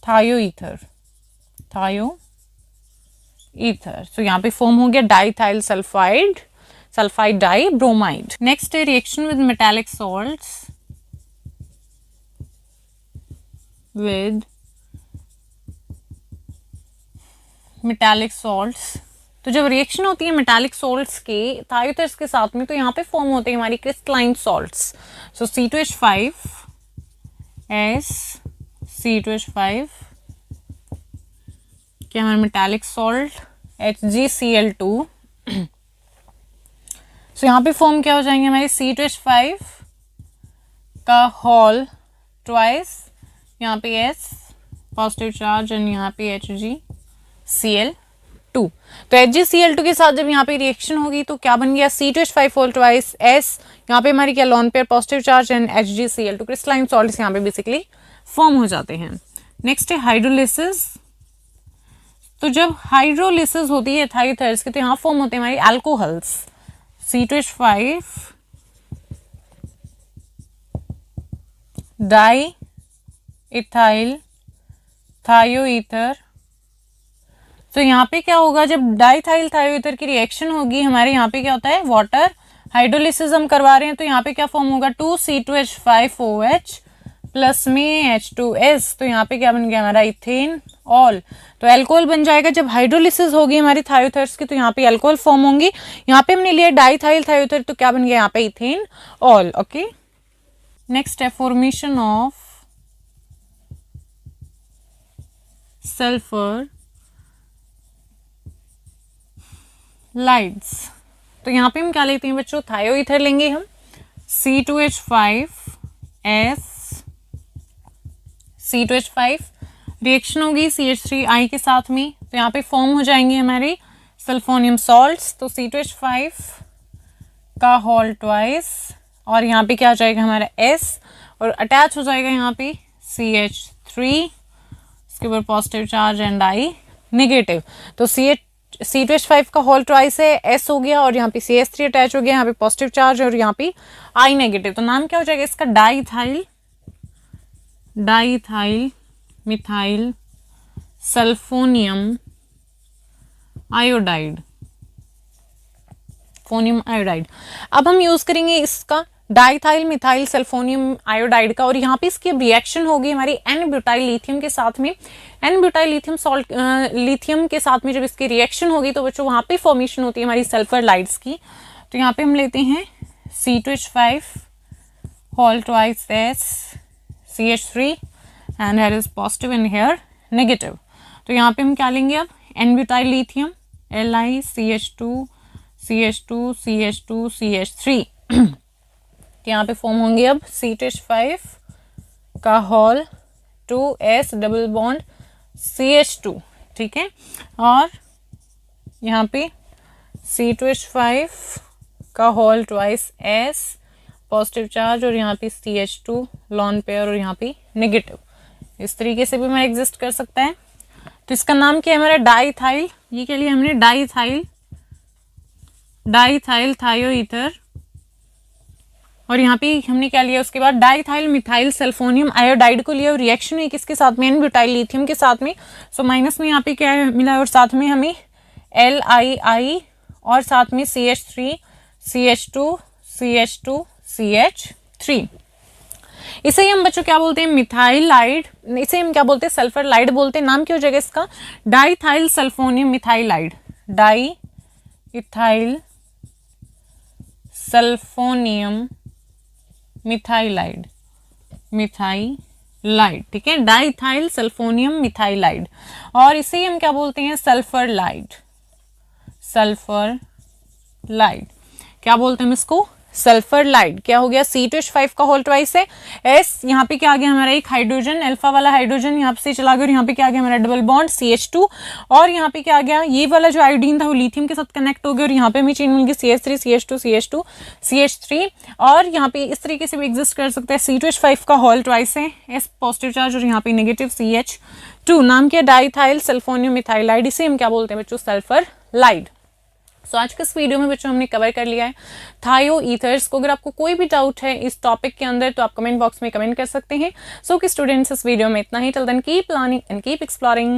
थायो ईथर। तो यहाँ पे फॉर्म हो गया डाईइथाइल सल्फाइड डाईब्रोमाइड। नेक्स्ट है reaction with metallic salts, with metallic salts। तो जब रिएक्शन होती है मेटालिक सॉल्ट्स के थायो ईथर्स के साथ में, तो यहाँ पे फॉर्म होते हैं हमारी क्रिस्टलाइन सॉल्ट्स। सो C2H5S C2H5 क्या हमारा मेटालिक सॉल्ट HgCl2। सो यहाँ पे फॉर्म क्या हो जाएंगे हमारे C2H5 का होल ट्वाइस, यहाँ पे S पॉजिटिव चार्ज एंड यहाँ पे HgCl2। तो HgCl2 के साथ जब यहाँ पे रिएक्शन होगी तो क्या बन गया, C2H5 होल ट्वाइस S, यहाँ पे हमारी क्या lone pair positive charge and HgCl2 crystalline salts यहाँ पे बेसिकली फॉर्म हो जाते हैं। नेक्स्ट है हाइड्रोलिसिस। तो जब हाइड्रोलिसिस होती है थायो ईथर्स की, तो यहाँ फॉर्म होते हैं हमारी अल्कोहल्स, C2H5 डाई इथाइल थायो ईथर तो यहाँ पे क्या होगा, जब डाइथाइल थायोईथर की रिएक्शन होगी हमारे यहाँ पे क्या होता है, वाटर हाइड्रोलिसिस हम करवा रहे हैं, तो यहाँ पे क्या फॉर्म होगा, 2C2H5OH प्लस में H2S, तो यहाँ पे क्या बन गया हमारा इथेन ऑल। तो एल्कोहल बन जाएगा जब हाइड्रोलिसिस होगी हमारी थायोथर्स की, तो यहाँ पे एल्कोहल फॉर्म होंगी। यहाँ पे हमने लिया डाइथाइल थायोथर, तो क्या बन गया यहाँ पे इथेन ऑल। ओके, नेक्स्ट है फॉर्मेशन ऑफ सल्फर लाइड्स। तो यहाँ पे हम क्या लेते हैं बच्चों, थायोईथर लेंगे हम, C2H5S C2H5 रिएक्शन होगी CH3I के साथ में, तो यहाँ पे फॉर्म हो जाएंगे हमारे सल्फोनियम सॉल्ट्स। तो C2H5 का होल ट्वाइस, और यहाँ पे क्या हो जाएगा हमारा S, और अटैच हो जाएगा यहाँ पे CH3, इसके ऊपर positive charge and I negative. तो C2H5 का होल ट्वाइस है, S हो गया, और यहाँ पे CH3 अटैच हो गया, यहाँ पे पॉजिटिव चार्ज और यहाँ पे I नेगेटिव। तो नाम क्या हो जाएगा इसका, diethyl methyl sulphonium iodide, phonium iodide. अब हम यूज करेंगे इसका डाइथाइल मिथाइल सल्फोनियम आयोडाइड का, और यहाँ पे इसकी रिएक्शन होगी हमारी एन ब्यूटाइल लिथियम के साथ में। N butyl lithium salt lithium के साथ में जब इसकी रिएक्शन होगी तो बच्चों वहाँ पे फॉर्मेशन होती है हमारी सल्फर लाइड्स की। तो यहाँ पे हम लेते हैं C2H5 whole twice S CH3 and here is positive and here negative. तो यहाँ पे हम क्या लेंगे अब, N butyl lithium LiCH2 CH2 CH2 CH3 यहाँ पे फॉर्म होंगे अब C2H5 का whole 2S double bond CH2, ठीक है, और यहाँ पे C2H5 का whole twice S positive charge, और यहाँ पे CH2 लॉन पेयर और यहाँ पे नेगेटिव। इस तरीके से भी हमारा एग्जिस्ट कर सकता है। तो इसका नाम क्या है हमारा, डाइथाइल, ये के लिए हमने डाइथाइल थायोईथर, और यहाँ पे हमने क्या लिया, उसके बाद डाइथाइल मिथाइल सल्फोनियम आयोडाइड को लिया, और रिएक्शन हुई किसके साथ में, एन ब्यूटाइल लिथियम के साथ में। सो माइनस में यहाँ पे क्या मिला है, और साथ में हमें LiI और साथ में CH3 CH2 CH2 CH3। इसे ही हम बच्चों क्या बोलते हैं, मिथाइल लाइड, इसे हम क्या बोलते हैं, सल्फर लाइड बोलते हैं। नाम क्या हो जाएगा इसका, डाइथाइल सल्फोनियम मिथाइलाइड, डाइथाइल सल्फोनियम मिथाइलाइड, ठीक है, डाइथाइल सल्फोनियम मिथाइलाइड। और इसे हम क्या बोलते हैं, सल्फर लाइड क्या बोलते हैं हम इसको, सल्फर लाइड। क्या हो गया, C2H5 का होल ट्वाइस है S, यहाँ पे क्या आ गया हमारा एक हाइड्रोजन, अल्फा वाला हाइड्रोजन यहाँ से चला गया, और यहाँ पे क्या आ गया हमारा डबल बॉन्ड CH2, और यहाँ पे क्या आ गया, ये वाला जो आयोडीन था वो लिथियम के साथ कनेक्ट हो गया, और यहाँ पे हमें चेन मिल गई CH3 CH2 CH2 CH3। और यहाँ पे इस तरीके से भी एग्जिस्ट कर सकता है। C2H5 का होल ट्वाइस है S पॉजिटिव चार्ज, और यहाँ पे नेगेटिव CH2। नाम क्या, डाइथाइल सल्फोनियम मिथाइलाइड, इसे हम क्या बोलते हैं बच्चों, सल्फर लाइड। सो आज के इस वीडियो में बच्चों हमने कवर कर लिया है थायोईथर्स को। अगर आपको कोई भी डाउट है इस टॉपिक के अंदर तो आप कमेंट बॉक्स में कमेंट कर सकते हैं। सो कि स्टूडेंट्स, इस वीडियो में इतना ही। Till then keep learning and keep exploring.